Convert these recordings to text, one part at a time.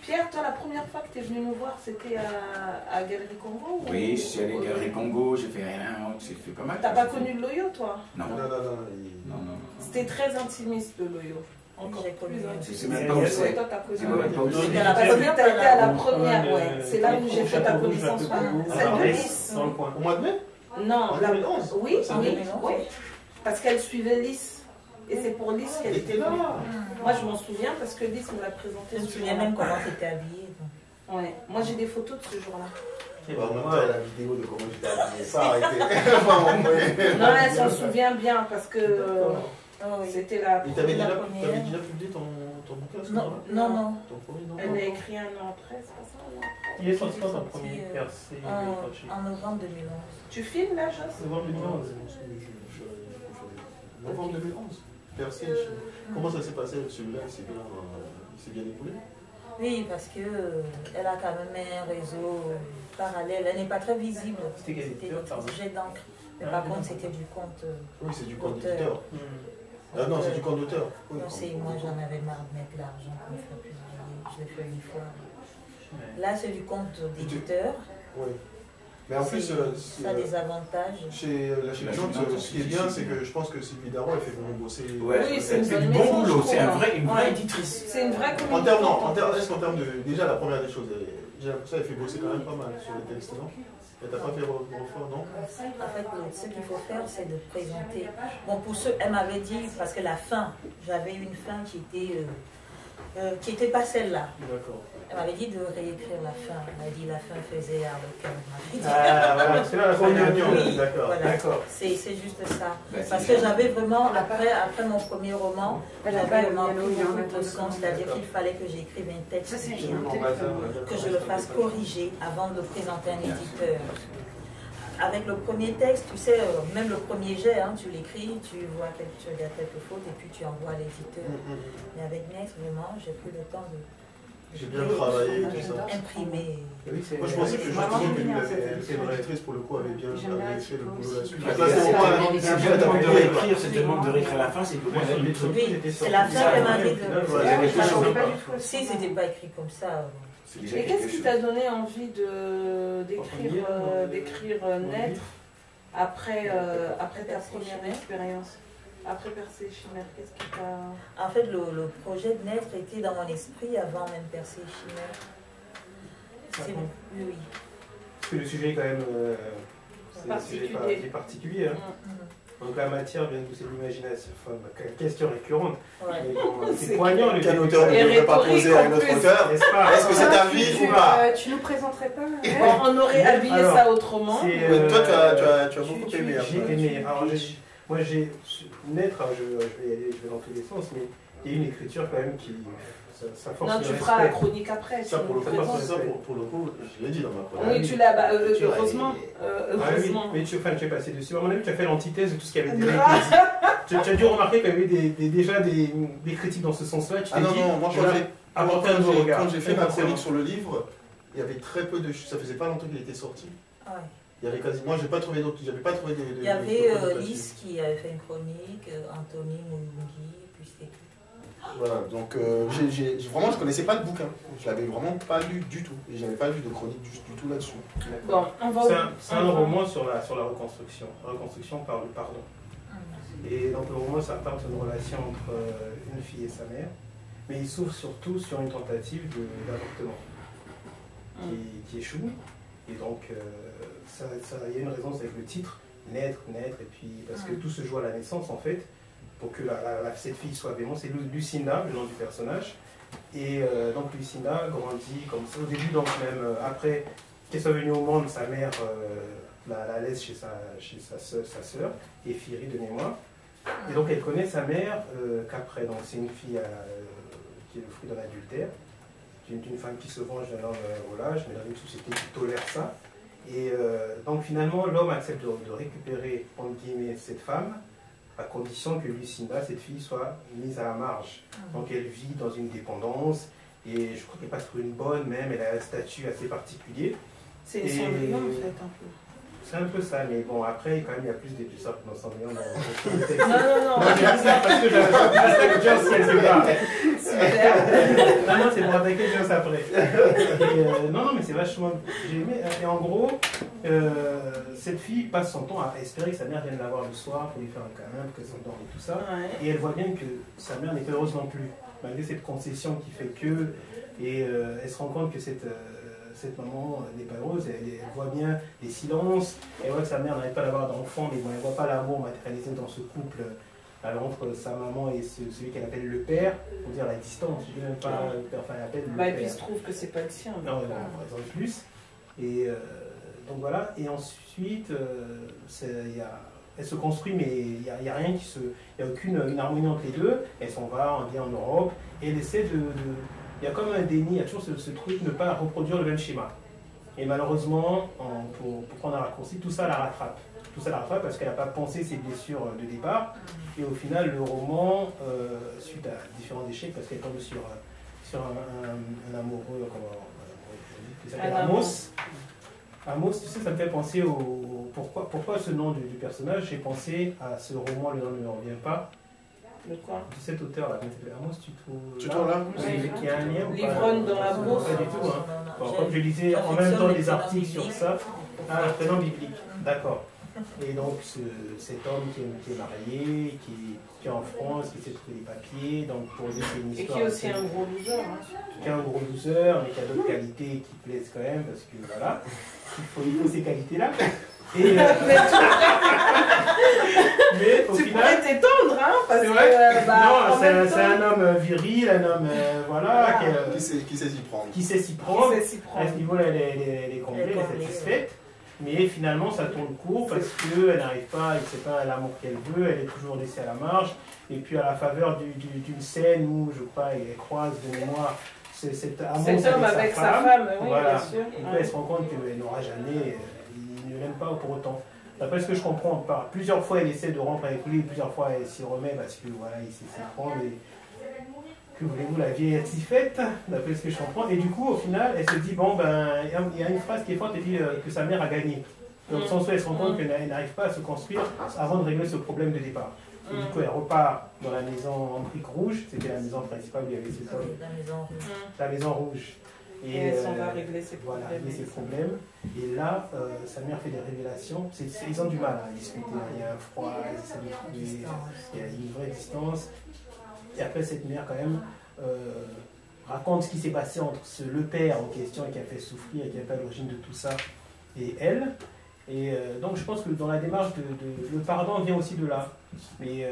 Pierre, toi, la première fois que tu es venu nous voir, c'était à Galerie Congo? Oui, je suis allé à Galerie Congo, j'ai fait pas mal. T'as pas connu le Loyo, toi? Non. Non. C'était très intimiste, le Loyo. Encore plus intimiste. C'est même pas où c'est. Toi, t'as connu. C'était Parce que t'as été à la première, ouais. C'est là où j'ai fait ta connaissance. Celle de Lys. Au mois de mai? Non. En 2011? Oui. Parce qu'elle suivait Lys. Et c'est pour Lys qu'elle était là. Moi, je m'en souviens parce que Lys me l'a présenté. Je me souviens même comment t'étais habillée. Ouais. Moi, j'ai des photos de ce jour-là. En même temps, la vidéo de comment j'étais habillée, ça a été. Non, elle s'en souvient bien parce que c'était la Et t'avais déjà première. publié ton bouquin? Non. Ton premier, non? Elle a écrit un an après, c'est pas ça? Il est sorti quand ton premier percé? En novembre 2011. Tu filmes là, Joss? Novembre 2011. Novembre 2011. Percé. Comment ça s'est passé celui-là? Il s'est bien écoulé? Oui, parce que elle a quand même un réseau parallèle. Elle n'est pas très visible. C'était quel éditeur, pardon? Jet d'encre. Mais par contre, c'était du compte. Oui, c'est du compte d'éditeur. Ah non, c'est du compte d'auteur. Moi, j'en avais marre de mettre l'argent pour me faire publier. Je l'ai fait une fois. Là, c'est du compte d'éditeur. Oui. Mais en plus, ça a des avantages. Chez la Chine, ce qui est bien, c'est que je pense que Sylvie Daron, elle fait vraiment bosser. Oui, c'est du bon boulot, c'est une vraie éditrice. C'est une vraie En termes de. Déjà, la première des choses, j'ai l'impression qu'elle fait bosser quand même pas mal sur les textes, non? Et t'as pas fait refaire, non? En fait, ce qu'il faut faire, c'est de présenter. Bon, pour ceux, elle m'avait dit, parce que la fin, j'avais une fin qui était pas celle-là. D'accord. Elle m'avait dit de réécrire la fin. Elle m'a dit la fin faisait Harlequin. Ah, voilà, c'est là la fin de Oui, d'accord. Voilà. C'est juste ça. Parce que j'avais vraiment, après mon premier roman, j'avais vraiment pris beaucoup de sens. C'est-à-dire qu'il fallait que j'écrive un texte, que je le fasse corriger avant de le présenter à un éditeur. Avec le premier texte, tu sais, même le premier jet, hein, tu l'écris, tu regardes quelques fautes et puis tu envoies à l'éditeur. Mais avec Next, vraiment, j'ai pris le temps de... J'ai bien travaillé, tout ça. Imprimer. Moi, je pensais que justement une rédactrice, pour le coup, avait bien fait le boulot là-dessus. C'est bien de réécrire, c'est tellement de réécrire la fin, c'est que oui, c'est la fin qu'elle m'avait dit. Si c'était pas écrit comme ça. Et qu'est-ce qui t'a donné envie d'écrire Naître après ta première expérience? Après Percé et Chimère, qu'est-ce qui t'a... En fait, le projet de Naître était dans mon esprit avant même Percé et Chimère. C'est bon, oui. Parce que le sujet est quand même particulier. Hein. Donc la matière vient de pousser l'imagination. Enfin, question récurrente. C'est poignant le qu'un auteur ne devrait pas poser à un autre auteur. Est-ce que c'est un vide ou pas? Tu nous présenterais pas? On aurait habillé ça autrement. Toi, tu as beaucoup aimé. J'ai aimé. Alors, moi, j'ai Naître, je vais dans tous les sens, mais il y a une écriture quand même qui... Ça force non, tu feras la chronique après. Ça, pour le coup, je l'ai dit dans ma chronique. Oui, tu l'as, heureusement. Mais tu es passé dessus. À mon avis, tu as fait l'antithèse de tout ce qu'il y avait déjà écrit. Tu as dû remarquer qu'il y avait déjà des critiques dans ce sens-là. Ah non, moi quand j'ai fait ma chronique sur le livre, il y avait très peu de... Ça faisait pas longtemps qu'il était sorti. Il y avait quasi... Moi, j'ai pas trouvé d'autres... J'avais pas trouvé des... Il y avait Lys qui avait fait une chronique, Anthony Moulungi, puis c'était tout. Voilà, donc vraiment, je connaissais pas le bouquin. Je l'avais vraiment pas lu du tout. Et j'avais pas lu de chronique du tout là-dessus. Bon, c'est un roman sur la reconstruction. La reconstruction par le pardon. Et donc le roman, ça parle d'une relation entre une fille et sa mère. Mais il s'ouvre surtout sur une tentative d'avortement qui échoue. Et donc, il y a une raison avec le titre, naître, et puis parce que tout se joue à la naissance en fait, pour que cette fille soit vraiment, c'est Lucinda, le nom du personnage. Et donc Lucinda grandit comme ça, au début donc même après qu'elle soit venue au monde, sa mère la laisse chez sa sœur, Éphirie de mémoire. Et donc elle connaît sa mère qu'après, donc c'est une fille qui est le fruit d'un adultère. D'une femme qui se venge d'un homme au lâche, mais dans une société qui tolère ça. Et donc finalement, l'homme accepte de récupérer, entre guillemets, cette femme, à condition que Lucinda, cette fille, soit mise à la marge. Donc elle vit dans une dépendance, et je crois qu'elle passe pour une bonne même, elle a un statut assez particulier. C'est son lion en fait, un peu. C'est un peu ça, mais bon, après, quand même, il y a plus d'épisodes dans son rayon dans le texte. Non. Je dis ça parce que j'attaque Joss quelque part. Super. Non, c'est pour attaquer Joss après. Et, non, mais c'est vachement. J'ai aimé. Et en gros, cette fille passe son temps à espérer que sa mère vienne la voir le soir pour lui faire un câlin, pour qu'elle s'endorme et tout ça. Ouais. Et elle voit bien que sa mère n'est pas heureuse non plus, malgré cette concession qui fait que. Et elle se rend compte que cette maman n'est pas heureuse, elle voit bien les silences, elle voit que sa mère n'arrive pas à avoir d'enfant, mais bon, elle ne voit pas l'amour matérialisé dans ce couple entre sa maman et celui qu'elle appelle le père, pour dire la distance, je ne dis même pas le père, enfin elle appelle le Bah, et père. puis il se trouve que c'est pas le sien. Non, en plus. Et donc voilà, et ensuite, elle se construit, mais il n'y a rien qui se. Il n'y a aucune une harmonie entre les deux, elle s'en va, on vient en Europe, et elle essaie de il y a comme un déni, il y a toujours ce truc de ne pas reproduire le même schéma. Et malheureusement, pour prendre un raccourci, tout ça la rattrape. Tout ça la rattrape parce qu'elle n'a pas pensé ses blessures de départ. Et au final, le roman, suite à différents échecs, parce qu'elle tombe sur un amoureux, qui s'appelle Amos. Amos, tu sais, ça me fait penser au... Pourquoi ce nom du personnage? J'ai pensé à ce roman, le nom ne me revient pas. De quoi? De cet auteur-là, Amos, tu trouves... Tu trouves là? Qui a un lien ou pas? L'ivrogne dans la bourse. Pas du tout. Hein. Bon, comme je lisais en même temps des articles sur ça. Ah, un prénom biblique. D'accord. Et donc, cet homme qui est marié, qui est en France, qui s'est trouvé des papiers, donc pour lui, c'est une histoire. Et qui est aussi un gros loser. Hein. Qui est un gros loser, mais qui a d'autres qualités qui plaisent quand même, parce que voilà, il faut ces qualités-là. Et, mais au tu final, pourrais t'étendre, hein, parce c'est vrai. que, non, c'est un homme viril, un homme voilà, qui sait s'y prendre. Qui sait s'y prendre. À ce niveau-là, elle est complète, elle est satisfaite. Mais finalement, ça tourne court parce qu'elle n'arrive pas, c'est pas l'amour qu'elle veut, elle est toujours laissée à la marge. Et puis à la faveur d'une scène où, je crois, elle croise de mémoire cet homme avec sa femme, oui, voilà. bien sûr. Et puis elle se rend compte qu'elle n'aura jamais, il ne l'aime pas pour autant. D'après ce que je comprends, plusieurs fois elle essaie de rompre avec lui, plusieurs fois elle s'y remet parce que voilà, il sait s'y prendre. Que voulez-vous, la vie est si faite, d'après ce que je comprends. Et du coup, au final, elle se dit, bon, ben, il y a une phrase qui est forte, elle dit que sa mère a gagné. Dans le sens où elle se rend compte qu'elle n'arrive pas à se construire avant de régler ce problème de départ. Et du coup, elle repart dans la maison en briques rouges, c'était la maison principale où il y avait ses hommes. La maison rouge. Et elle s'en va régler ses problèmes. Voilà, régler ses problèmes. Et là, sa mère fait des révélations. Ils ont du mal à discuter. Il y a un froid, ils essaient de trouver, il y a une vraie distance. Et après, cette mère, quand même, raconte ce qui s'est passé entre le père en question qui a fait souffrir et qui a fait l'origine de tout ça et elle. Et donc, je pense que dans la démarche, le pardon vient aussi de là. Mais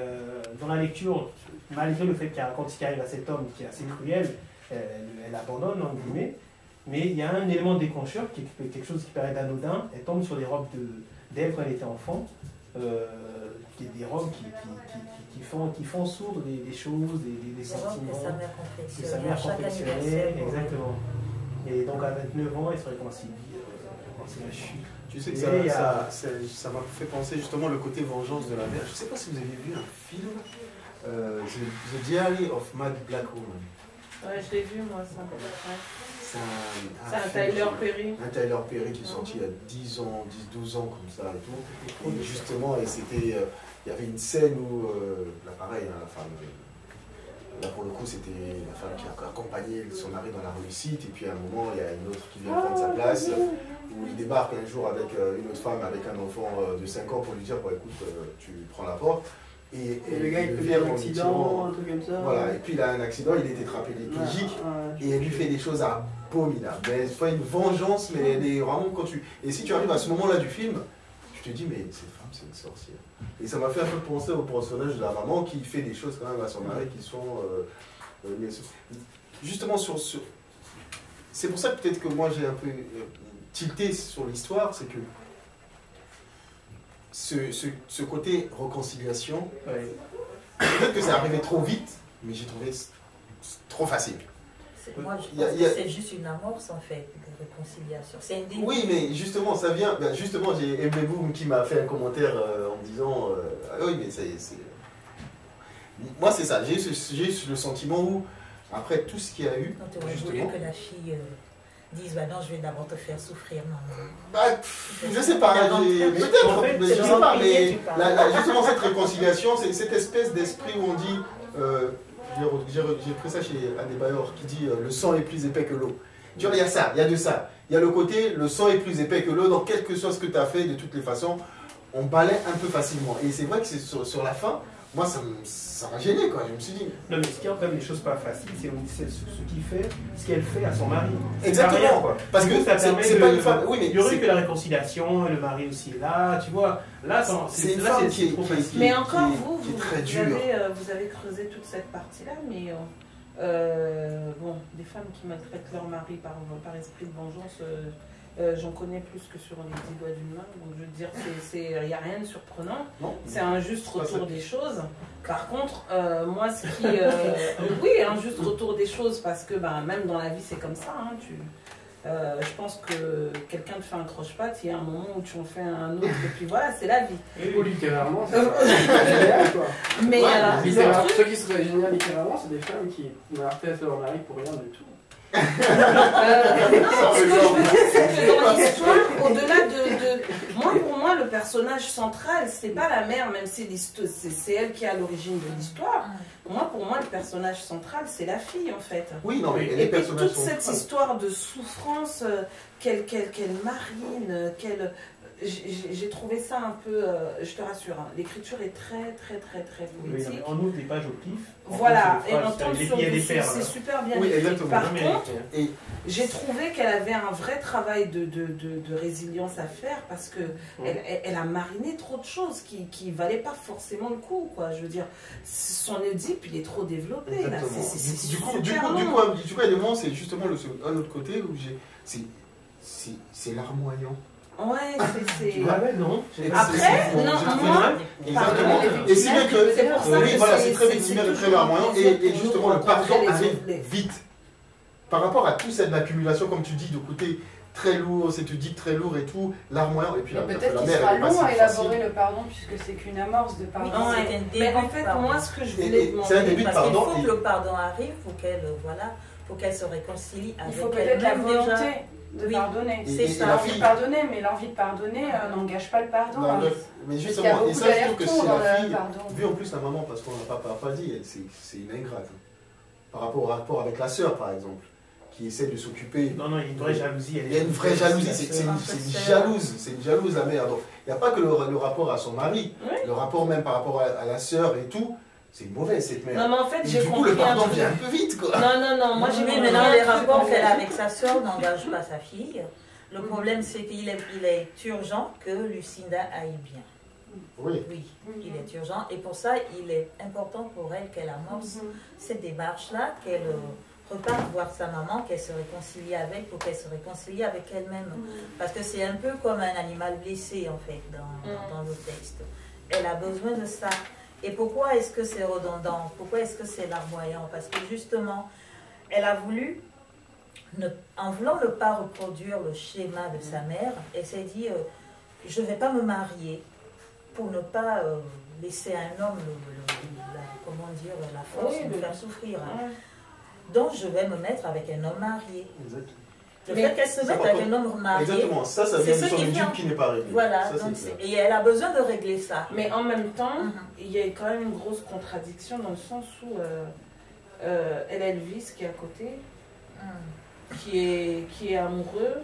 dans la lecture, malgré le fait qu'elle raconte ce qui arrive à cet homme qui est assez cruel, elle abandonne, entre guillemets. Mais il y a un élément déclencheur, quelque chose qui paraît anodin. Elle tombe sur les robes d'elle quand elle était enfant. Des robes qui font sourdre des choses, des sentiments que sa mère confectionnait. Exactement. Et donc à 29 ans, elle se réconcilie. C'est la chute. Tu sais que ça m'a fait penser justement le côté vengeance de la mère. Je ne sais pas si vous avez vu un film, The Diary of Mad Black Woman. Ouais, je l'ai vu moi, ça. C'est un Tyler Perry. Un Tyler Perry qui est sorti il y a 10 ans, 10-12 ans comme ça et tout. Et justement, il y avait une scène où, là pareil, hein, la femme, là pour le coup c'était la femme qui a accompagné son mari dans la réussite, et puis à un moment il y a une autre qui vient prendre sa place, où il débarque un jour avec une autre femme avec un enfant de 5 ans pour lui dire, bon écoute, tu prends la porte. Et le gars il peut faire un accident, un truc comme ça. Voilà, et puis il a un accident, il est tétraplégique, et elle lui fait des choses abominables. Mais elle fait une vengeance, mais elle est vraiment quand tu... Et si tu arrives à ce moment-là du film, tu te dis, mais cette femme c'est une sorcière. Et ça m'a fait un peu penser au personnage de la maman qui fait des choses quand même à son mari qui sont... justement c'est pour ça que peut-être que moi j'ai un peu tilté sur l'histoire, c'est que ce côté réconciliation, peut-être que ça arrivait trop vite, mais j'ai trouvé trop facile. Moi, je pense que c'est juste une amorce en fait, de réconciliation. C'est un début. Oui, mais justement, ça vient. Ben justement, j'ai Aimé Boom qui m'a fait un commentaire en me disant ah oui, mais c'est. Moi, c'est ça. J'ai le sentiment où, après tout ce qu'il y a eu. Quand tu aurais voulu que la fille disent bah non, je vais d'abord te faire souffrir, maman. Bah, je sais pas, peut-être, je sais pas, mais justement cette réconciliation, c'est cette espèce d'esprit où on dit, j'ai pris ça chez Adebayor qui dit le sang est plus épais que l'eau. Tu vois, il y a ça, il y a de ça. Il y a le côté, le sang est plus épais que l'eau, donc quel que soit ce que tu as fait, de toutes les façons, on balaie un peu facilement. Et c'est vrai que c'est sur la fin, moi ça m'a gêné quoi, je me suis dit. Non mais ce qui est quand même des choses pas faciles, c'est ce qu'elle fait à son mari. Exactement, rien, quoi. Parce que c'est pas une femme. Oui, mais il y aurait eu que la réconciliation, le mari aussi est là, tu vois. Là, c'est une femme qui est trop facile. Mais encore vous avez creusé toute cette partie-là, mais bon, des femmes qui maltraitent leur mari par esprit de vengeance. J'en connais plus que sur les 10 doigts d'une main, donc je veux dire, il n'y a rien de surprenant, c'est un juste retour des choses. Par contre, moi ce qui... oui, un juste retour des choses, parce que même dans la vie c'est comme ça, hein, je pense que quelqu'un te fait un croche-patte, il y a un moment où tu en fais un autre, et puis voilà, c'est la vie. Ou littéralement, c'est génial quoi. Mais ceux qui seraient géniaux littéralement, c'est des femmes qui martèlent leur mari pour rien du tout. Non, ce que je veux dire, c'est que dans l'histoire, au-delà pour moi, le personnage central, c'est pas la mère, même si c'est elle qui est à l'origine de l'histoire. Pour moi, le personnage central, c'est la fille, en fait. Oui, non, mais et puis toute cette histoire de souffrance, qu'elle marine, j'ai trouvé ça un peu, je te rassure, hein, l'écriture est très poétique. Oui, on ouvre des pages au pif. Voilà, et on tombe sur c'est super bien écrit. Par contre, et j'ai trouvé qu'elle avait un vrai travail de résilience à faire parce que elle a mariné trop de choses qui ne valaient pas forcément le coup, quoi. Je veux dire, son Oedipe, il est trop développé. Là. Du coup, à des moments, c'est justement un autre côté où c'est larmoyant. Ouais, c'est... non. Après, moi... Exactement. Et c'est bien que... C'est pour ça que voilà, c'est très larmoyant. Et justement, le pardon arrive vite. Par rapport à toute cette accumulation, comme tu dis, de côté très lourd, c'est tu dis très lourd et tout, larmoyant. Et puis peut-être qu'il sera long à élaborer le pardon, puisque c'est qu'une amorce de pardon. Mais en fait, moi, ce que je voulais demander... C'est un début de pardon. Parce qu'il faut que le pardon arrive, pour qu'elle se réconcilie avec elle. Il faut peut-être la volonté de pardonner. C'est ça. L'envie de pardonner, mais l'envie de pardonner n'engage pas le pardon. Mais justement, et ça, je trouve que c'est la fille, vu en plus la maman, parce qu'on n'a pas dit, c'est une ingrate. Par rapport avec la sœur, par exemple, qui essaie de s'occuper. Non, il y a une vraie jalousie. Il y a une vraie jalousie, c'est une jalouse la mère. Donc, il n'y a pas que le rapport à son mari, le rapport même par rapport à la sœur et tout. C'est mauvais cette mère. Non, mais en fait, j'ai compris. Du coup, le pardon vient un peu vite, quoi. Non, moi j'ai compris. Mais maintenant, les rapports qu'elle a avec sa soeur n'engagent pas sa fille. Le problème, c'est qu'il est urgent que Lucinda aille bien. Oui, il est urgent. Et pour ça, il est important pour elle qu'elle amorce cette démarche-là, qu'elle reparte voir sa maman, qu'elle se réconcilie avec, pour qu'elle se réconcilie avec elle-même. Parce que c'est un peu comme un animal blessé, en fait, dans le texte. Elle a besoin de ça. Et pourquoi est-ce que c'est redondant? Pourquoi est-ce que c'est larmoyant? Parce que justement, elle a voulu, en voulant ne pas reproduire le schéma de sa mère, elle s'est dit, je ne vais pas me marier pour ne pas laisser à un homme la force de me faire souffrir. Donc je vais me mettre avec un homme marié. Exactement. Le fait qu'elle se mette avec un homme marié, exactement, ça vient de son étude qui n'est pas réglé. Voilà, et elle a besoin de régler ça. Mais en même temps, il y a quand même une grosse contradiction dans le sens où elle a Elvis qui est à côté, qui est amoureux.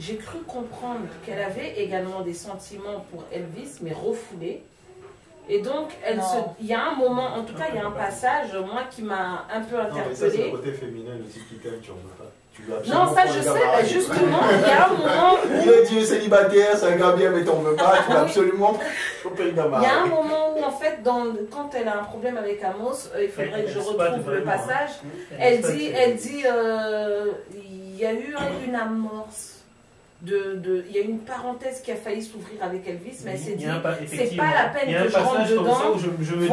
J'ai cru comprendre qu'elle avait également des sentiments pour Elvis, mais refoulés. Et donc, il y a un moment, en tout cas, il y a un passage, moi, qui m'a un peu interpellée. Non, mais ça, c'est le côté féminin, le type qui t'aime, tu en veux pas. Non, ça je sais, justement, il y a un moment où... Il est Dieu célibataire, c'est un gars bien, mais t'en veux pas, tu vas absolument choper une Il y a un moment où, en fait, quand elle a un problème avec Amos, il faudrait que je retrouve le passage, elle dit, il y a eu une amorce. il y a une parenthèse qui a failli s'ouvrir avec Elvis, mais elle s'est dit, c'est effectivement, pas la peine que je rentre comme dedans. ça où je me dis,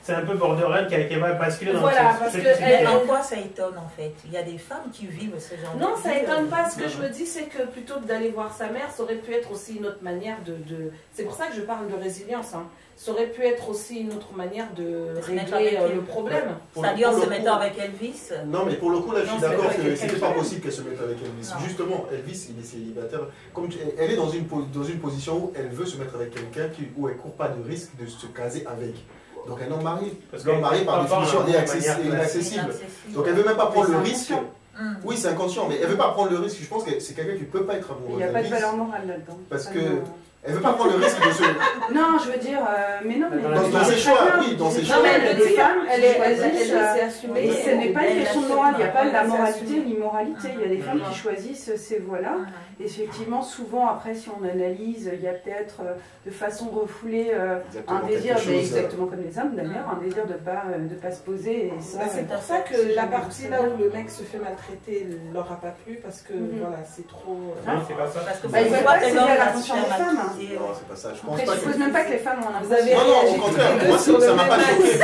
c'est un peu borderline qui va basculer dans voilà, le parce sens. que en quoi ça étonne en fait? Il y a des femmes qui vivent ce genre de non, vie. ça étonne pas. Ce que je me dis, c'est que plutôt que d'aller voir sa mère, ça aurait pu être aussi une autre manière de... C'est pour ça que je parle de résilience. Hein. Ça aurait pu être aussi une autre manière de régler le problème. C'est-à-dire se mettre avec Elvis. Non, mais pour le coup, là, je suis d'accord que c'était pas possible qu'elle se mette avec Elvis. Non. Justement, Elvis, il est célibataire. Elle est dans une position où elle veut se mettre avec quelqu'un où elle ne court pas de risque de se caser avec. Donc un homme marié. L'homme marié, par définition, est inaccessible. Donc elle ne veut même pas prendre le risque. Oui, c'est inconscient, mais elle ne veut pas prendre le risque. Je pense que c'est quelqu'un qui ne peut pas être amoureux. Il n'y a pas de valeur morale là-dedans. Parce que... Elle veut pas prendre le risque de se... Non, je veux dire, mais non, mais... Dans ses choix, oui, dans ses choix. Non, mais elle le dit, elle s'est assumée. Et ce n'est pas une question de morale, il n'y a pas de la moralité ou l'immoralité. Il y a des femmes qui choisissent ces voies-là. Effectivement, souvent, après, si on analyse, il y a peut-être de façon refoulée un désir, exactement comme les hommes d'ailleurs, un désir de pas se poser. Et ça, c'est pour ça que la partie là où le mec se fait maltraiter ne leur a pas plu, parce que voilà, c'est trop... Non, c'est pas ça. Parce que il ne faut pas que c'est lié à la conscience des femmes. Non, c'est pas ça. Je pense Après, pas je suppose même pas que les femmes ont un Vous avez non, au contraire, moi ça m'a pas choqué.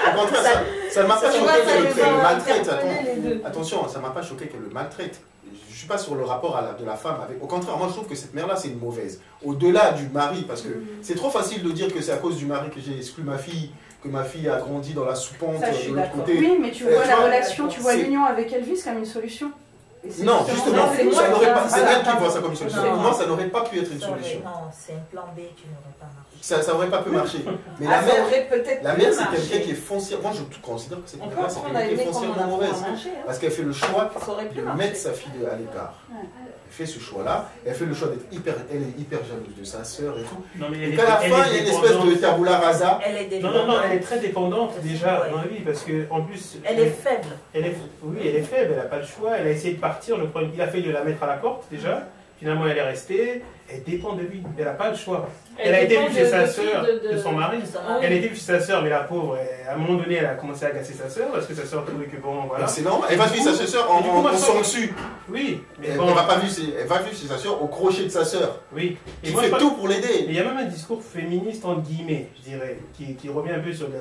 Au contraire, ça m'a pas choqué qu'elle le maltraite. Attention, ça m'a pas choqué qu'elle le maltraite. Je suis pas sur le rapport de la femme avec. Au contraire, moi je trouve que cette mère-là c'est une mauvaise. Au-delà du mari, parce que c'est trop facile de dire que c'est à cause du mari que j'ai exclu ma fille, que ma fille a grandi dans la soupente de l'autre côté. Oui, mais tu vois la relation, tu vois l'union avec Elvis comme une solution. Non, justement, c'est elle qui voit ça comme une solution. Pour moi, ça n'aurait pas pu être une solution. Non, c'est un plan B qui n'aurait pas marché. Ça n'aurait pas pu marcher. Mais la mère, c'est quelqu'un qui est foncièrement. Moi, je considère que cette mère-là, c'est quelqu'un qui est foncièrement mauvaise. Parce qu'elle fait le choix de mettre sa fille à l'écart. Elle fait ce choix-là, elle fait le choix d'être hyper jalouse de sa sœur et tout. Non, mais et qu'à la fin, il y a une espèce de tabula rasa. Non, elle est très dépendante déjà dans la vie, parce qu'en plus... Elle est faible. Oui, elle est faible, elle n'a pas le choix, elle a essayé de partir, je crois, il a failli la mettre à la porte déjà, finalement elle est restée, elle dépend de lui, elle n'a pas le choix. Elle a été vue chez sa sœur, de son mari. Elle a été vue chez sa sœur, mais la pauvre, à un moment donné, elle a commencé à agacer sa sœur parce que sa sœur trouvait que bon, voilà. C'est normal. Elle va vivre sa sœur en sang dessus. Oui, mais elle bon. va pas vivre chez sa sœur au crochet de sa sœur. Oui. Et moi, fait tout pour l'aider. Il y a même un discours féministe entre guillemets, je dirais, qui revient un peu sur le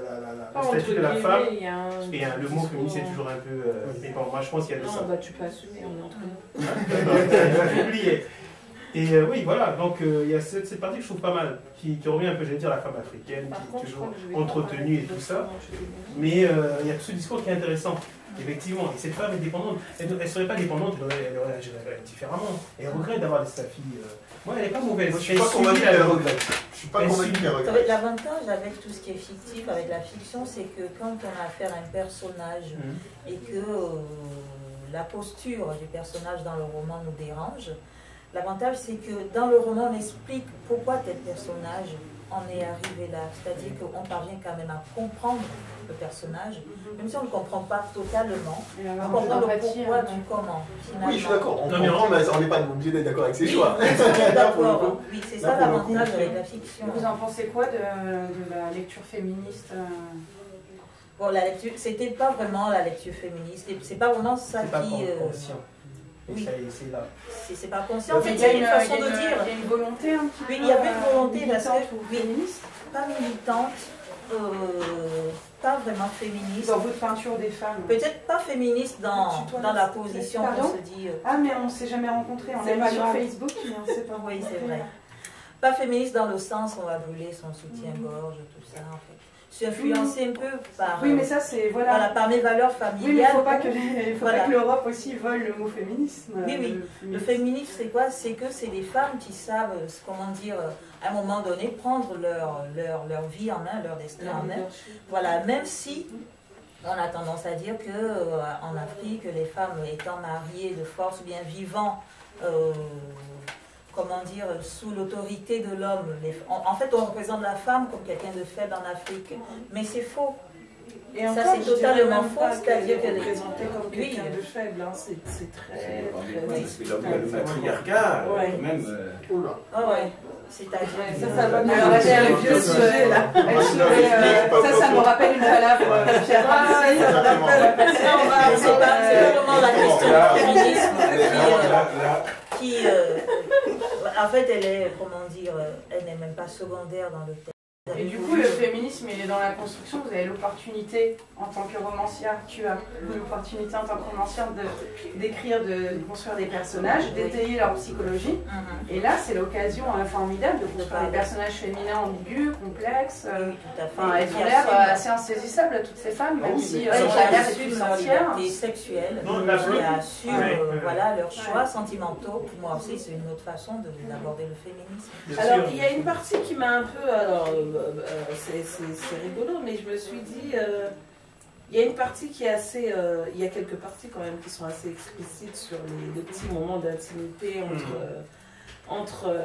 statut de la femme. Parce qu'il y a le mot féministe est toujours un peu. Mais bon, moi je pense qu'il y a de ça. Non, bah tu peux assumer, on est entre nous. J'ai oublié. Et oui, voilà, donc il y a cette partie que je trouve pas mal, qui revient un peu, j'allais dire, la femme africaine, qui est toujours entretenue et tout ça. Mais il y a tout ce discours qui est intéressant, effectivement. Et cette femme est dépendante. Elle ne serait pas dépendante, elle aurait agi différemment. Et elle regrette d'avoir sa fille. Moi, elle n'est pas mauvaise. Moi, je suis pas convaincu qu'elle regrette. Je suis pas convaincu qu'elle regrette. L'avantage avec tout ce qui est fictif, avec la fiction, c'est que quand on a affaire à un personnage et que la posture du personnage dans le roman nous dérange, l'avantage, c'est que dans le roman, on explique pourquoi tel personnage en est arrivé là. C'est-à-dire qu'on parvient quand même à comprendre le personnage, même si on ne le comprend pas totalement. On comprend le pourquoi du comment, finalement. Oui, je suis d'accord. On comprend, mais on n'est pas obligé d'être d'accord avec ses choix. D'accord. Oui, c'est ça l'avantage avec la fiction. Vous en pensez quoi de la lecture féministe Bon, la lecture, c'était pas vraiment la lecture féministe. C'est pas vraiment ça qui... conscient. Oui, c'est là. C'est pas conscient, mais il y a une façon de dire. Il y a une volonté un petit peu. Oui, il y avait une volonté parce que, féministe. Pas militante, pas vraiment féministe. Dans votre peinture des femmes. Peut-être pas féministe dans la position qu'on se dit. Ah, mais on ne s'est jamais rencontrés, on est sur Facebook, mais on ne sait pas. Oui, c'est vrai. Pas féministe dans le sens où on va brûler son soutien-gorge, tout ça, en fait. Je suis influencée un peu par, oui, mais ça, c'est, voilà, par mes valeurs familiales. Oui, mais il ne faut pas que l'Europe aussi vole le mot féminisme. Oui, oui. Le féminisme, c'est quoi? C'est que c'est des femmes qui savent, comment dire, à un moment donné, prendre leur vie en main, leur destin en main. Voilà, même si on a tendance à dire qu'en Afrique, les femmes étant mariées de force, bien vivant, comment dire, sous l'autorité de l'homme. En fait, on représente la femme comme quelqu'un de faible en Afrique. Mais c'est faux. Et ça, c'est totalement faux. C'est-à-dire qu'elle est présentée comme quelqu'un de faible. Hein. C'est très... Le matriarcat, même... Ah ouais. C'est-à-dire... Ça va nous rappeler un vieux sujet, là. Ça me rappelle une palabre. C'est pas vraiment la question du féminisme qui En fait, elle est, comment dire, elle n'est même pas secondaire dans le texte. Et du coup, le féminisme, il est dans la construction. Vous avez l'opportunité, en tant que romancière, tu as l'opportunité en tant que romancière d'écrire, de construire des personnages, d'étayer leur psychologie. Et là, c'est l'occasion formidable de construire des personnages féminins ambigus, complexes. Enfin, elles ont l'air assez insaisissables, toutes ces femmes, même si chacun est une sorcière. Leur sexuelle, qui assurent voilà, leurs choix sentimentaux. Pour moi aussi, c'est une autre façon d'aborder le féminisme. Alors, il y a une partie qui m'a un peu... Alors, c'est rigolo, mais je me suis dit, il y a une partie qui est assez, il y a quelques parties quand même qui sont assez explicites sur les petits moments d'intimité entre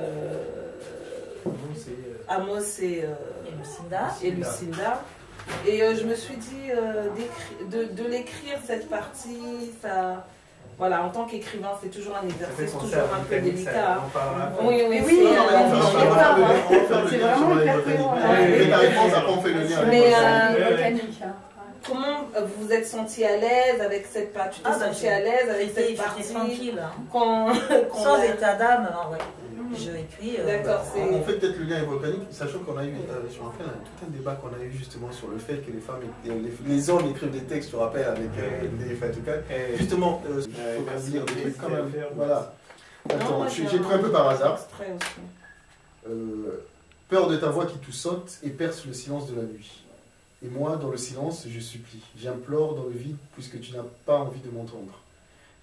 Amos et Lucinda. Et je me suis dit de l'écrire cette partie, ça. Voilà, en tant qu'écrivain, c'est toujours un exercice, toujours un peu délicat. Oui, c'est vraiment hyper cohérent. La réponse, après on fait le lien. Mais mécanique. Comment vous vous êtes senti à l'aise avec cette partie? Tu t'es senti à l'aise avec cette partie? Tranquille. Sans état d'âme, ouais. Je écris. D'accord, on fait peut-être le lien volcanique, sachant qu'on a eu, je me rappelle, tout un débat qu'on a eu justement sur le fait que les femmes, les hommes écrivent des textes, je me rappelle, avec des faits, en tout cas. Justement, il faut dire des trucs quand même. Voilà. Attends, j'ai pris un peu par hasard. Peur de ta voix qui tout saute et perce le silence de la nuit. Et moi, dans le silence, je supplie. J'implore dans le vide, puisque tu n'as pas envie de m'entendre.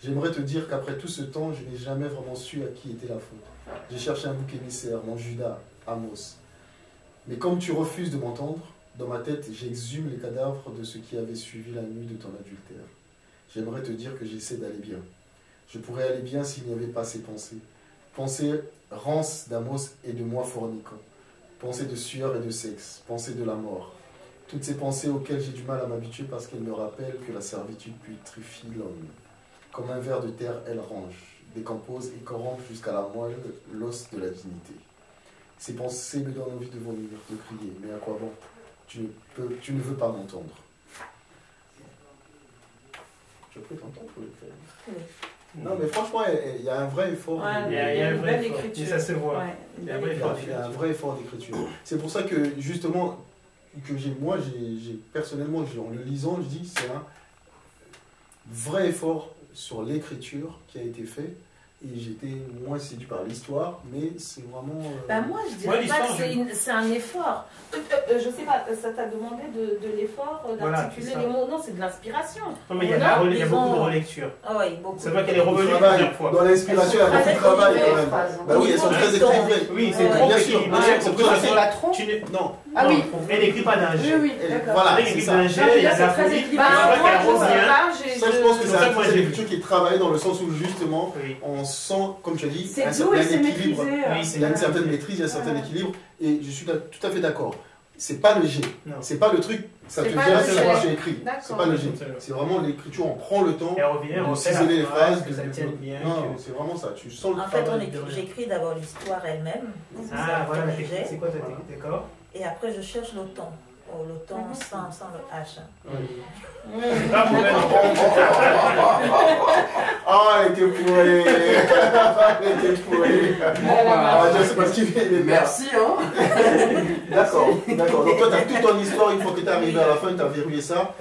J'aimerais te dire qu'après tout ce temps, je n'ai jamais vraiment su à qui était la faute. J'ai cherché un bouc émissaire, mon Judas, Amos. Mais comme tu refuses de m'entendre, dans ma tête, j'exhume les cadavres de ceux qui avaient suivi la nuit de ton adultère. J'aimerais te dire que j'essaie d'aller bien. Je pourrais aller bien s'il n'y avait pas ces pensées. Pensées rances d'Amos et de moi forniquant. Pensées de sueur et de sexe. Pensées de la mort. Toutes ces pensées auxquelles j'ai du mal à m'habituer parce qu'elles me rappellent que la servitude putrifie l'homme. Comme un ver de terre, elle range, décompose et corrompt jusqu'à la moelle l'os de la dignité. Ces pensées me donnent envie de vomir, de crier, mais à quoi bon? Tu ne veux pas m'entendre. Je peux t'entendre pour le faire. Oui. Non, mais franchement, il y a un vrai effort. Il y a un vrai effort. Et ça se voit. Il y a un vrai effort d'écriture. C'est pour ça que, justement, moi, personnellement, en le lisant, je dis que c'est un vrai effort sur l'écriture qui a été fait. Et j'étais moins séduit par l'histoire, mais c'est vraiment... moi, je dirais pas que c'est un effort. Je sais pas, ça t'a demandé de l'effort, d'articuler les mots. Non, c'est de l'inspiration. Non, mais il y a beaucoup de relectures. Ah oui, beaucoup. C'est vrai qu'elle est revenue plusieurs fois. Dans l'inspiration, il y a beaucoup de travail quand même. Bah oui, elles sont très équilibrées. Oui, c'est trop bien sûr. C'est pour ça sur la tronc. Non. Ah oui. Elle n'écrit pas d'un jet. Oui, d'accord. Voilà, elle écrit d'un jet, il y a de la folie. Ça, je pense que c'est une écriture qui est travaillée dans le sens où, justement, on sent, comme tu as dit, il y a un équilibre. Il y a une certaine maîtrise, il y a un certain équilibre. Et je suis tout à fait d'accord. C'est pas le jet. C'est pas le truc, ça te vient, c'est écrit. C'est pas le jet. C'est vraiment l'écriture, on prend le temps de ciseler les phrases. Non, c'est vraiment ça. Tu sens le travail. En fait, j'écris d'abord l'histoire elle-même. Ah, voilà, c'est quoi ta technique, d'accord? Et après, je cherche le ton. Le ton sans le H. Ah, elle était pourrie. Elle était pourrie. Je sais pas ce qu'il fait. Merci, hein. D'accord. Donc toi, tu as toute ton histoire, une fois que tu es arrivé à la fin, tu as verrouillé ça.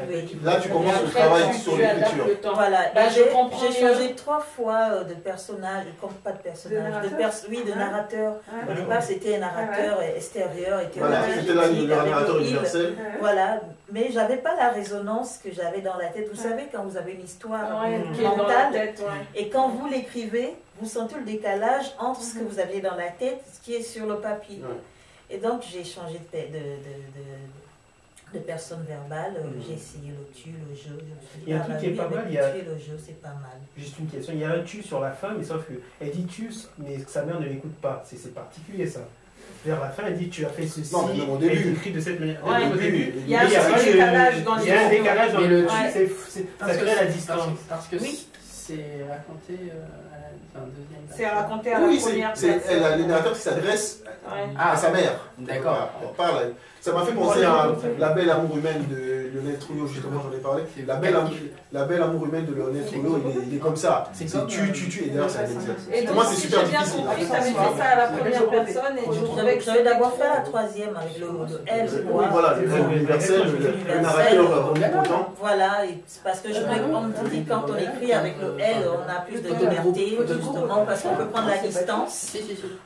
Là, tu commences le travail sur l'écriture. Voilà. J'ai changé 3 fois de personnage, pas de personnage, de narrateur. Au départ, c'était un narrateur extérieur. Voilà, c'était là le narrateur universel. Voilà, mais j'avais pas la résonance que j'avais dans la tête. Vous savez, quand vous avez une histoire mentale et quand vous l'écrivez, vous sentez le décalage entre ce que vous aviez dans la tête et ce qui est sur le papier. Et donc, j'ai changé de personne verbale. J'ai essayé le tu, le je. Il y a un truc qui est pas mal. Il y a le je, c'est pas mal. Juste une question. Il y a un tu sur la fin, mais sauf qu'elle dit tu, mais sa mère ne l'écoute pas. C'est particulier ça. Vers la fin, elle dit tu as fait ceci. Non, mais au début. Elle écrit de cette manière. Au début. Il y a un décalage dans les Il y a un décalage dans le tu. Ça crée la distance. Parce que c'est raconté à la deuxième. C'est raconté à la première. C'est le narrateur qui s'adresse à sa mère. D'accord. On parle. Ça m'a fait penser à La Belle Amour Humaine de Lionel Trujillo, justement, j'en ai parlé. La belle amour humaine de Lionel Trujillo, il est comme ça. C'est tu, et d'ailleurs, c'est un exercice. Et pour moi, c'est super difficile. J'ai bien compris, tu avais fait ça à la première personne et tu trouvais que j'avais d'abord fait la troisième avec le L. Oui, voilà, le L universel, le narrateur omnipotent. Voilà, c'est parce que on me dit quand on écrit avec le L, on a plus de liberté, justement, parce qu'on peut prendre la distance.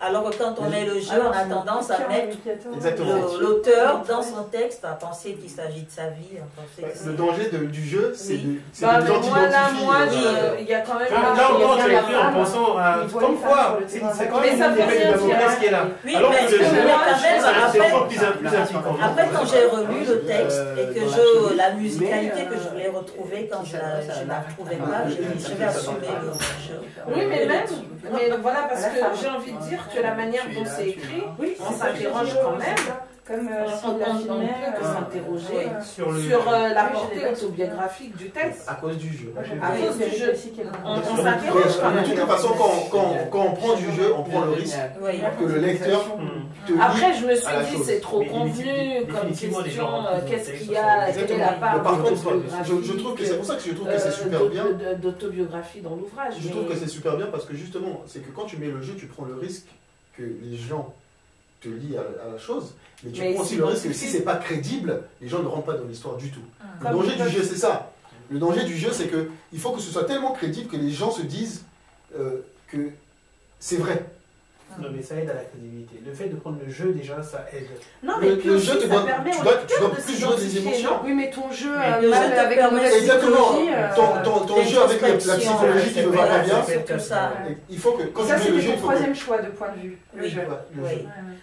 Alors que quand on met le jeu, on a tendance à mettre l'auteur dans son texte, à penser qu'il s'agit de sa vie. Le danger du jeu, c'est que les gens t'identifient. Il y a quand même... Là encore, tu as écrit en pensant à... Comme quoi, c'est quand même une épée de Damoclès qui est là. Oui, mais c'est plus impliquant. Après, quand j'ai relu le texte et que la musicalité que je voulais retrouver, quand je ne la retrouvais pas, je vais assumer le jeu. Oui, mais même, voilà, parce que j'ai envie de dire que la manière dont c'est écrit, on s'interroge quand même. Comme on peut que s'interroger sur la portée autobiographique du texte. À cause du jeu. À cause du jeu. On s'interroge quand même. De toute façon, quand on prend du jeu, on prend le risque que le lecteur te lit. Après, je me suis dit, c'est trop convenu comme question. Qu'est-ce qu'il y a? Quelle est la part? Par contre, je trouve que c'est pour ça que je trouve que c'est super bien. D'autobiographie dans l'ouvrage. Je trouve que c'est super bien parce que justement, c'est que quand tu mets le jeu, tu prends le risque que les gens te lient à la chose. Mais tu prends aussi le risque que si c'est pas crédible, les gens ne rentrent pas dans l'histoire du tout. Le danger du jeu, c'est ça. Le danger du jeu, c'est que il faut que ce soit tellement crédible que les gens se disent que c'est vrai. Non, mais ça aide à la crédibilité. Le fait de prendre le jeu, déjà, ça aide. Non, mais le jeu te donne, tu dois plus jouer des émotions. Oui, mais ton jeu avec exactement. Ton jeu avec la psychologie qui ne va pas bien. Il faut que quand ça, tu mets le jeu, c'est ton troisième choix de point de vue. Le jeu.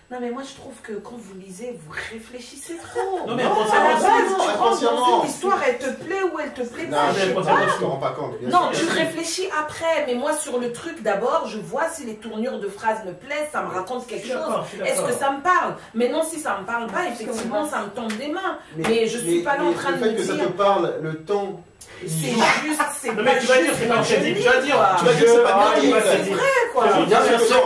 Non, mais moi je trouve que quand vous lisez, vous réfléchissez trop. Non, mais à la base, tu rentres dans inconsciemment. une histoire, elle te plaît ou elle te plaît Non, pas. je te rends pas compte. Non, tu réfléchis après, mais moi sur le truc d'abord, je vois si les tournures de phrases me plaisent, ça me raconte quelque chose. Est-ce que ça me parle? Mais non, si ça me parle pas, effectivement, ça me tombe des mains. Mais je suis pas là en train de me dire. Le fait que ça te parle, le temps. C'est juste, c'est non, mais tu vas dire c'est pas crédible. Tu vas dire c'est pas crédible. C'est vrai, quoi.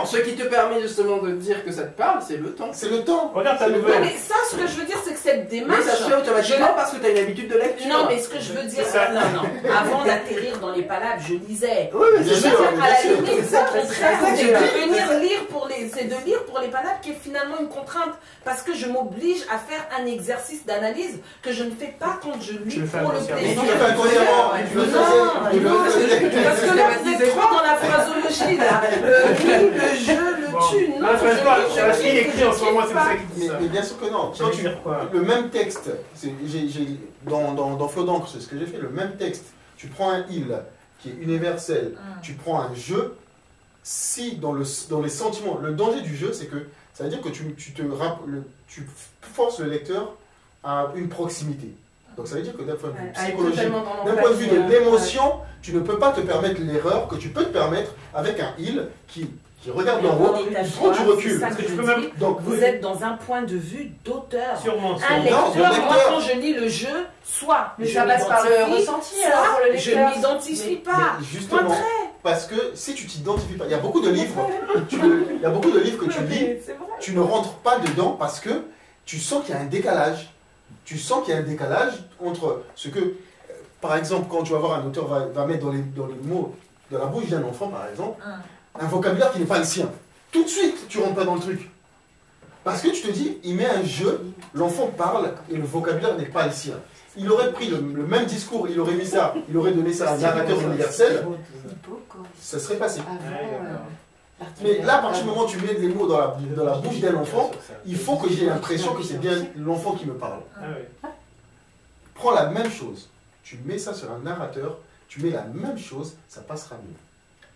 Ce qui te permet justement de dire que ça te parle, c'est le temps. C'est le temps. Regarde ta nouvelle. Mais ça, ce que je veux dire, c'est que cette démarche. Mais ça se fait automatiquement parce que tu as une habitude de lecture. Non, mais ce que je veux dire, non. Avant d'atterrir dans les palabres, je lisais. Oui, mais Je veux dire, à la limite, c'est au contraire, c'est de venir lire pour les palabres qui est finalement une contrainte. Parce que je m'oblige à faire un exercice d'analyse que je ne fais pas quand je lis pour le plaisir. Non, parce que là, vous êtes trop dans la phrasologie, là. Le jeu, le tue, non. C'est ce qu'il écrit en ce moment, c'est pour ça qu'il dit ça. Mais bien sûr que non. Quand tu le même texte, dans Flot d'encre, c'est ce que j'ai fait, le même texte, tu prends un il qui est universel, tu prends un jeu, si dans les sentiments, le danger du jeu, c'est que ça veut dire que tu forces le lecteur à une proximité. Donc ça veut dire que d'un point de vue psychologique, d'un point de vue de l'émotion, tu ne peux pas te permettre l'erreur que tu peux te permettre avec un il qui regarde en haut, il prend du recul. Parce que tu peux même, vous êtes dans un point de vue d'auteur. Sûrement. Un lecteur, moi quand je lis le jeu, soit mais ça passe par le ressenti, soit je ne m'identifie pas. Justement, parce que si tu t'identifies pas, il y a beaucoup de livres, que tu lis, tu ne rentres pas dedans parce que tu sens qu'il y a un décalage. Tu sens qu'il y a un décalage entre ce que, par exemple, quand tu vas voir un auteur va mettre dans les mots de la bouche d'un enfant, par exemple, un vocabulaire qui n'est pas le sien. Tout de suite, tu rentres pas dans le truc. Parce que tu te dis, il met un jeu, l'enfant parle et le vocabulaire n'est pas le sien. Il aurait pris le même discours, il aurait mis ça, il aurait donné ça à un narrateur universel, ça serait passé. Mais là, à partir du moment où tu mets les mots dans la bouche d'un enfant, il faut que j'ai l'impression que c'est bien l'enfant qui me parle. Prends la même chose, tu mets ça sur un narrateur, tu mets la même chose, ça passera mieux.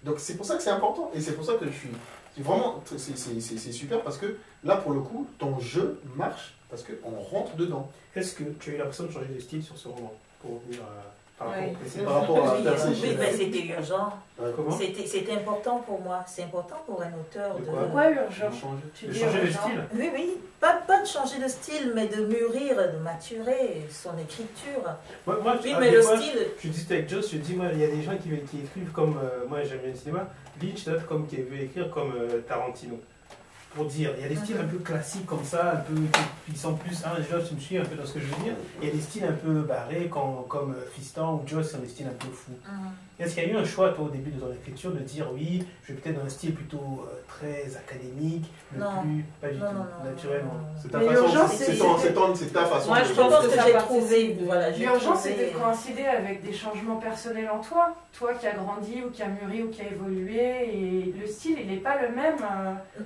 Donc c'est pour ça que c'est important, et c'est pour ça que je suis vraiment, c'est super, parce que là, pour le coup, ton jeu marche, parce qu'on rentre dedans. Est-ce que tu as eu l'impression de changer de style sur ce roman, pour revenir par rapport à oui, mais c'était urgent. Comment? C'était important pour moi. C'est important pour un auteur de... Pourquoi urgent? De changer de style? Oui, oui. Pas de changer de style, mais de mûrir, de maturer son écriture. Moi, oui, mais le style... Je disais avec Joss, je dis, moi, il y a des gens qui écrivent comme... moi, j'aime bien le cinéma. Lynch, d'autres qui veut écrire comme Tarantino. pour dire. Il y a des styles un peu classiques comme ça, un peu qui sont plus, Joss, tu me suis un peu dans ce que je veux dire. Il y a des styles un peu barrés comme Fiston ou Joss, sont des styles un peu fous. Est-ce qu'il y a eu un choix, toi, au début de ton écriture, de dire oui, je vais peut-être dans un style plutôt très académique, plus pas du tout naturel? C'est ta façon, c'est ta façon. Moi, je pense que j'ai trouvé. Voilà, l'urgence, c'était de coïncider avec des changements personnels en toi. Toi qui as grandi ou qui as mûri ou qui as évolué. Et le style, il n'est pas le même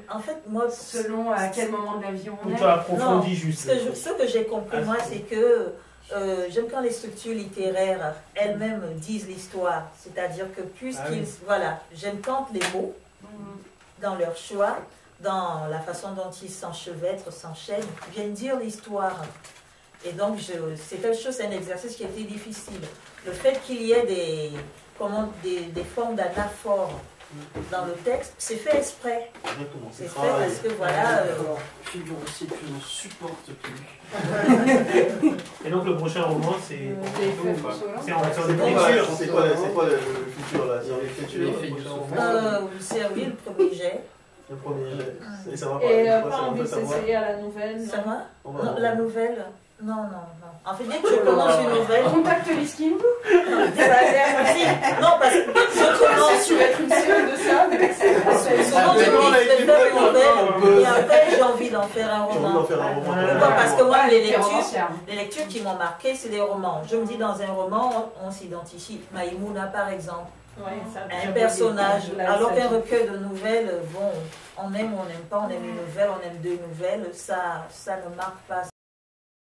en fait, moi, selon à quel moment de la vie on est. Tu as approfondi juste. Ce que j'ai compris, moi, c'est que j'aime quand les structures littéraires elles-mêmes disent l'histoire. C'est-à-dire que puisqu'ils... Voilà, j'aime quand les mots, dans leur choix, dans la façon dont ils s'enchevêtrent, s'enchaînent, viennent dire l'histoire. Et donc, c'est quelque chose, c'est un exercice qui a été difficile. Le fait qu'il y ait des formes d'anaphore dans le texte, c'est fait exprès. C'est fait parce que voilà... Figure aussi que je ne supporte plus. Et donc le prochain roman, c'est en écriture. C'est quoi le futur là? C'est en écriture. C'est oui, le premier jet. Le premier jet. Et ça va pas envie de s'essayer à la nouvelle? Ça va? Non, la nouvelle? Non. En fait, dès que je commence une nouvelle... Contacte Liskin. Non, parce que je commence... Tu vas être une seule de ça, mais souvent, je dis, je vais faire une nouvelle, et après, j'ai envie d'en faire un roman. Pourquoi? Parce que moi, les lectures qui m'ont marqué, c'est des romans. Je me dis, dans un roman, on s'identifie. Maïmouna, par exemple. Un personnage, alors qu'un recueil de nouvelles, bon, on aime ou on n'aime pas, on aime une nouvelle, on aime deux nouvelles, ça ne marque pas,